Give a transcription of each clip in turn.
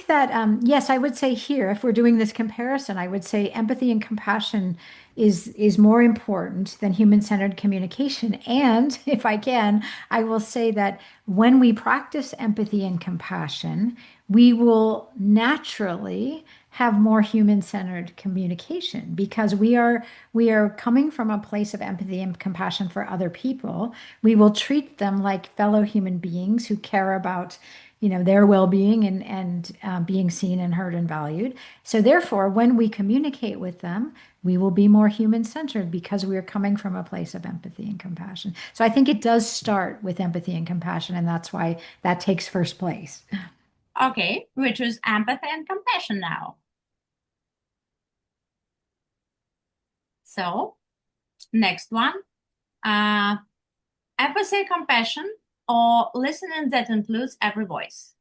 that, yes, I would say here, if we're doing this comparison, I would say empathy and compassion is more important than human-centered communication. And if I can, I will say that when we practice empathy and compassion, we will naturally have more human-centered communication because we are coming from a place of empathy and compassion for other people. We will treat them like fellow human beings who care about their well-being and being seen and heard and valued. So therefore, when we communicate with them, we will be more human-centered because we are coming from a place of empathy and compassion. So I think it does start with empathy and compassion, and that's why that takes first place. Okay, which is empathy and compassion now. So, next one. Empathy, compassion, or listening that includes every voice.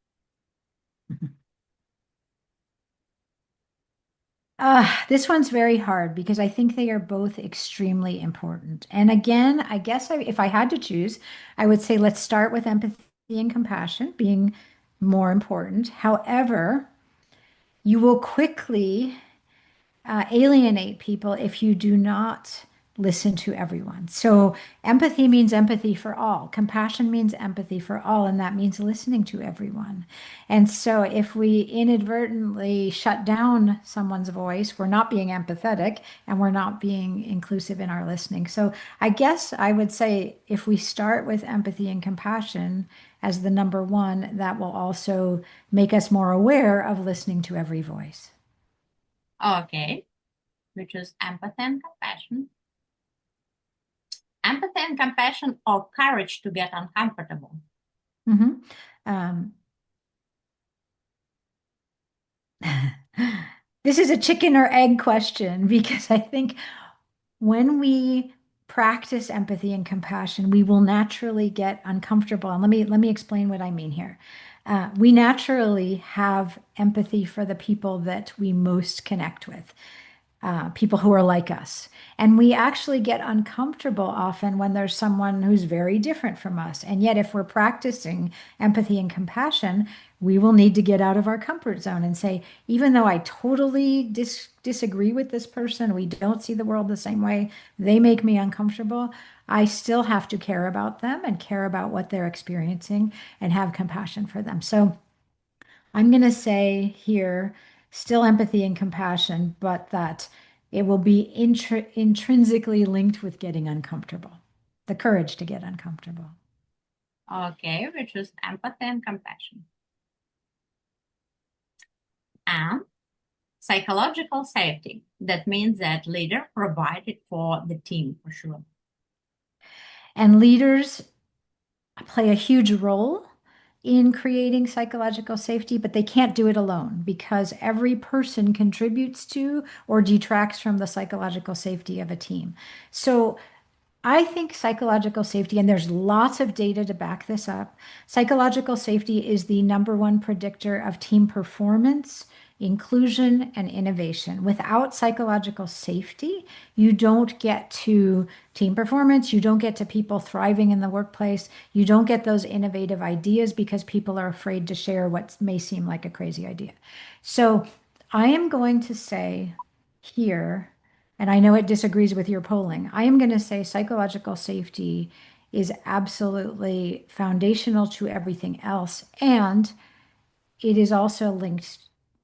This one's very hard because I think they are both extremely important. And again, I guess if I had to choose, I would say let's start with empathy and compassion being more important. However, you will quickly alienate people if you do not listen to everyone. So empathy means empathy for all. Compassion means empathy for all, and that means listening to everyone. And so if we inadvertently shut down someone's voice, we're not being empathetic and we're not being inclusive in our listening. So I guess I would say if we start with empathy and compassion as the number one, that will also make us more aware of listening to every voice. Okay, which is empathy and compassion. Empathy and compassion, or courage to get uncomfortable. Mm-hmm. Um, this is a chicken or egg question because I think when we practice empathy and compassion, we will naturally get uncomfortable. And let me explain what I mean here. We naturally have empathy for the people that we most connect with, people who are like us. And we actually get uncomfortable often when there's someone who's very different from us. And yet, if we're practicing empathy and compassion, we will need to get out of our comfort zone and say, even though I totally disagree with this person, we don't see the world the same way, they make me uncomfortable. I still have to care about them and care about what they're experiencing and have compassion for them. So I'm going to say here, still empathy and compassion, but that it will be intrinsically linked with getting uncomfortable, the courage to get uncomfortable. Okay, which is empathy and compassion. And psychological safety. That means that leader provided for the team for sure. And leaders play a huge role in creating psychological safety, but they can't do it alone because every person contributes to or detracts from the psychological safety of a team. So I think psychological safety, and there's lots of data to back this up, psychological safety is the number one predictor of team performance, inclusion, and innovation. Without psychological safety, you don't get to team performance, you don't get to people thriving in the workplace, you don't get those innovative ideas because people are afraid to share what may seem like a crazy idea. So I am going to say here, and I know it disagrees with your polling, I am going to say psychological safety is absolutely foundational to everything else. And it is also linked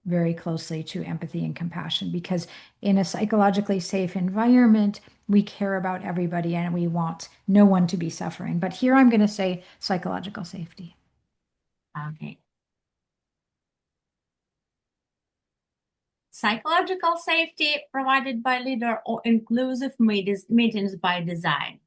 very closely to empathy and compassion because in a psychologically safe environment, we care about everybody and we want no one to be suffering. But here I'm going to say psychological safety. Okay. Psychological safety provided by leader or inclusive meetings by design.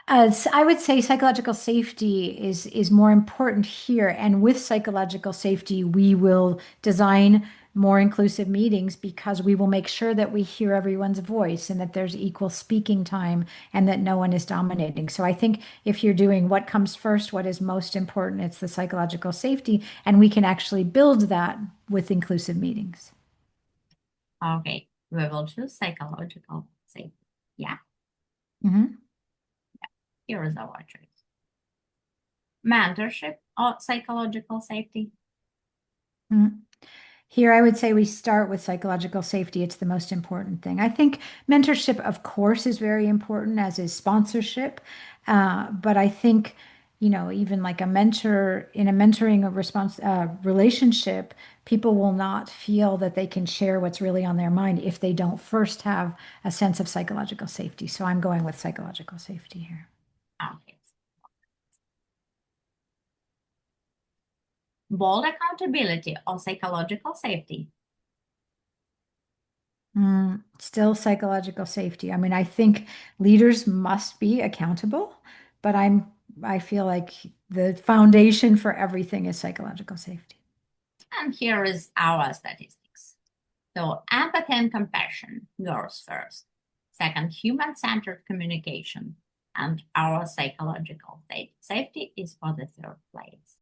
I would say psychological safety is more important here. And with psychological safety, we will design more inclusive meetings because we will make sure that we hear everyone's voice and that there's equal speaking time and that no one is dominating. So I think if you're doing what comes first, what is most important, it's the psychological safety, and we can actually build that with inclusive meetings. Okay, we will choose psychological safety. Yeah. Mhm. Here is our choice. Mentorship or psychological safety. Mm. Here, I would say we start with psychological safety. It's the most important thing. I think mentorship, of course, is very important, as is sponsorship. But I think, even like a mentor in a mentoring a response relationship, people will not feel that they can share what's really on their mind if they don't first have a sense of psychological safety. So I'm going with psychological safety here. Okay. Bold accountability or psychological safety? Still psychological safety. I mean, I think leaders must be accountable, but I feel like the foundation for everything is psychological safety. And here is our statistics. So empathy and compassion goes first. Second, human-centered communication. And our psychological safety is for the third place.